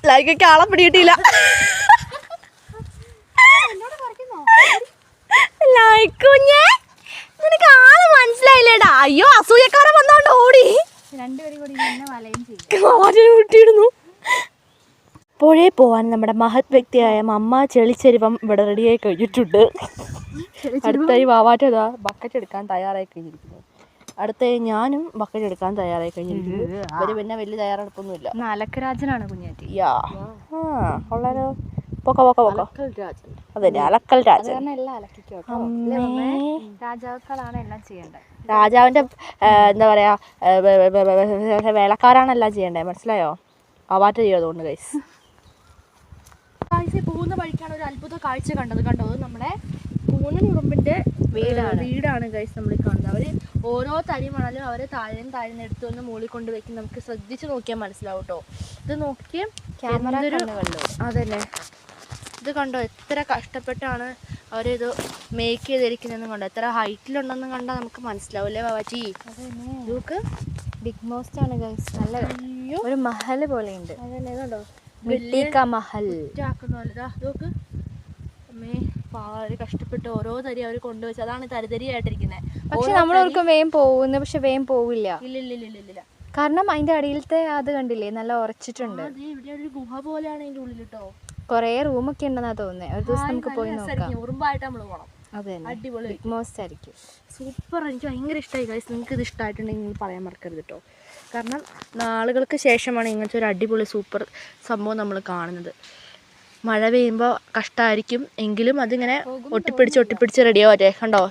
ലൈക്കൊക്കെ ആളെ പിടിയിട്ടില്ല. ലൈക്കുഞ്ഞേ നിനക്ക് ആളെ മനസ്സിലായില്ലേടാ. അയ്യോ അസൂയക്കാരൻ വന്നോണ്ട് ഓടി. കുട്ടിയിടുന്നു. പുഴയിൽ പോവാൻ നമ്മുടെ മഹത് വ്യക്തിയായ മമ്മ ചെളിച്ചെരുവം ഇവിടെ റെഡിയായി കഴിഞ്ഞിട്ടുണ്ട്. അടുത്തായി വാവാറ്റ ബക്കറ്റ് എടുക്കാൻ തയ്യാറായി കഴിഞ്ഞിരിക്കുന്നു. അടുത്തായി ഞാനും ബക്കറ്റ് എടുക്കാൻ തയ്യാറായി കഴിഞ്ഞിരിക്കുന്നു. ഇവര് പിന്നെ വലിയ തയ്യാറെടുപ്പൊന്നുമില്ല. അലക്കരാജനാണ് കുഞ്ഞാറ്റി. കൊള്ളാലോ. പൊക്ക അതന്നെ അലക്കൽ രാജൻ. രാജാക്കളാണ് എല്ലാം ചെയ്യേണ്ടത്. രാജാവിന്റെ എന്താ പറയാ വേലക്കാരാണ് എല്ലാം ചെയ്യണ്ടേ. മനസ്സിലായോ? വാവാറ്റ ചെയ്യും. അതുകൊണ്ട് ഗൈസ് പോകുന്ന വഴിക്കാണ് ഒരു അത്ഭുത കാഴ്ച കണ്ടോ. നമ്മുടെ കൂനൻ ഉറുമ്പിന്റെ വീടാണ് ഗൈസ് നമ്മൾ കാണുന്നത്. അവര് ഓരോ തരി മണലും അവര് താഴ്ന്ന് എടുത്തു വന്ന് മൂളി കൊണ്ട് വെക്കും. നമുക്ക് ശ്രദ്ധിച്ച് നോക്കിയാൽ മനസ്സിലാവും കേട്ടോ. ഇത് നോക്കിയേ ക്യാമറ അതല്ലേ. ഇത് കണ്ടോ എത്ര കഷ്ടപ്പെട്ടാണ് അവരിത് മേക്ക് ചെയ്തിരിക്കുന്നതെന്ന് കണ്ടോ. എത്ര ഹൈറ്റിലുണ്ടെന്ന് കണ്ടാൽ നമുക്ക് മനസ്സിലാവില്ലേ ബാബാജി. നോക്ക് ബിഗ് മോസ്റ്റ് ആണ് ഗൈസ്. നല്ല ഒരു മഹൽ പോലെ ഉണ്ട്. അതന്നെ കണ്ടോ മഹൽ നോക്ക്. അമ്മേ പാല് കഷ്ടപ്പെട്ട് ഓരോ തരി അവർ കൊണ്ടുവച്ച്. അതാണ് തരിതരിയായിട്ടിരിക്കുന്നത്. പക്ഷെ നമ്മളോർക്കും വേഗം പോകുന്നു. പക്ഷെ വേഗം പോവില്ല. ഇല്ല. കാരണം അതിന്റെ അടിയിലത്തെ അത് കണ്ടില്ലേ, നല്ല ഉറച്ചിട്ടുണ്ട്. ഇവിടെ ഒരു ഗുഹ പോലെയാണ് അതിന്റെ ഉള്ളിൽ കേട്ടോ. കൊറേ റൂമൊക്കെ ഉണ്ടെന്നാ തോന്നുന്നത്. ഒരു ദിവസം നമുക്ക് പോയി നോക്കാം. ഉറുമ്പായിട്ട് നമ്മള് പോകണം. അതെ, അടിപൊളി ബിഗ് മോസ്റ്റ് ആയിരിക്കും. സൂപ്പർ. എനിക്ക് ഭയങ്കര ഇഷ്ടമായി ഗൈസ്. നിങ്ങൾക്ക് ഇത് ഇഷ്ടമായിട്ടുണ്ടെങ്കിൽ നിങ്ങൾ പറയാൻ മറക്കരുത് കേട്ടോ. കാരണം നാളുകൾക്ക് ശേഷമാണ് ഇങ്ങനത്തെ ഒരു അടിപൊളി സൂപ്പർ സംഭവം നമ്മൾ കാണുന്നത്. മഴ പെയ്യുമ്പോൾ കഷ്ടമായിരിക്കും എങ്കിലും അതിങ്ങനെ ഒട്ടിപ്പിടിച്ച് റെഡിയാവും. കണ്ടോ